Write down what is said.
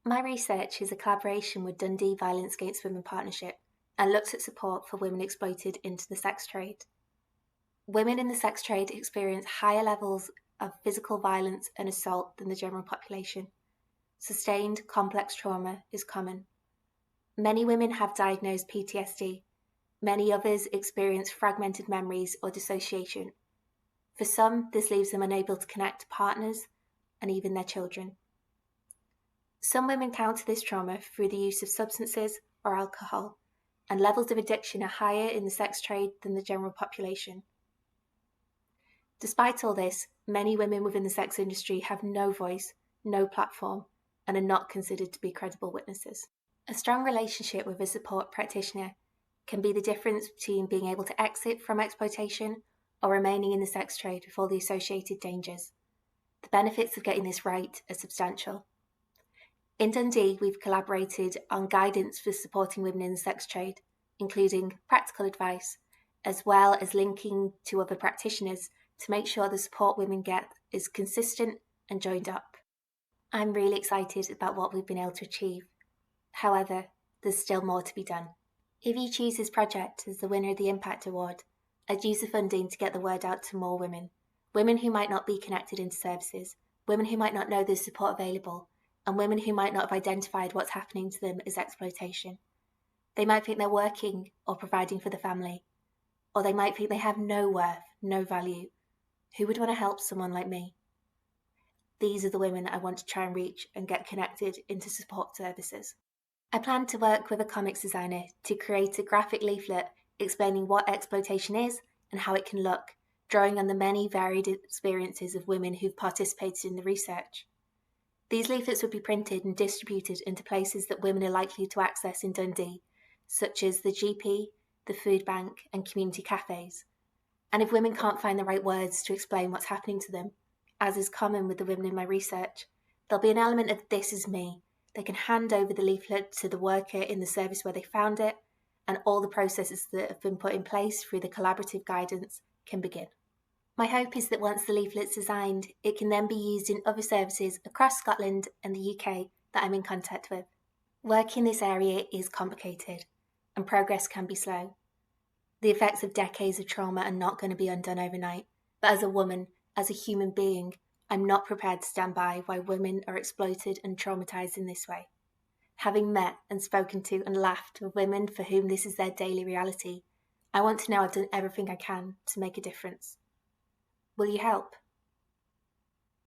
My research is a collaboration with Dundee Violence Against Women Partnership and looks at support for women exploited into the sex trade. Women in the sex trade experience higher levels of physical violence and assault than the general population. Sustained complex trauma is common. Many women have diagnosed PTSD. Many others experience fragmented memories or dissociation. For some, this leaves them unable to connect to partners and even their children. Some women counter this trauma through the use of substances or alcohol, and levels of addiction are higher in the sex trade than the general population. Despite all this, many women within the sex industry have no voice, no platform, and are not considered to be credible witnesses. A strong relationship with a support practitioner can be the difference between being able to exit from exploitation or remaining in the sex trade with all the associated dangers. The benefits of getting this right are substantial. In Dundee, we've collaborated on guidance for supporting women in the sex trade, including practical advice, as well as linking to other practitioners to make sure the support women get is consistent and joined up. I'm really excited about what we've been able to achieve. However, there's still more to be done. If you choose this project as the winner of the Impact Award, I'd use the funding to get the word out to more women. Women who might not be connected into services, women who might not know there's support available, and women who might not have identified what's happening to them as exploitation. They might think they're working or providing for the family, or they might think they have no worth, no value. Who would want to help someone like me? These are the women I want to try and reach and get connected into support services. I plan to work with a comics designer to create a graphic leaflet explaining what exploitation is and how it can look, drawing on the many varied experiences of women who've participated in the research. These leaflets would be printed and distributed into places that women are likely to access in Dundee, such as the GP, the food bank, and community cafes. And if women can't find the right words to explain what's happening to them, as is common with the women in my research, there'll be an element of "this is me." They can hand over the leaflet to the worker in the service where they found it, and all the processes that have been put in place through the collaborative guidance can begin. My hope is that once the leaflet's designed, it can then be used in other services across Scotland and the UK that I'm in contact with. Work in this area is complicated, and progress can be slow. The effects of decades of trauma are not going to be undone overnight, but as a woman, as a human being, I'm not prepared to stand by while women are exploited and traumatised in this way. Having met and spoken to and laughed with women for whom this is their daily reality, I want to know I've done everything I can to make a difference. Will you help?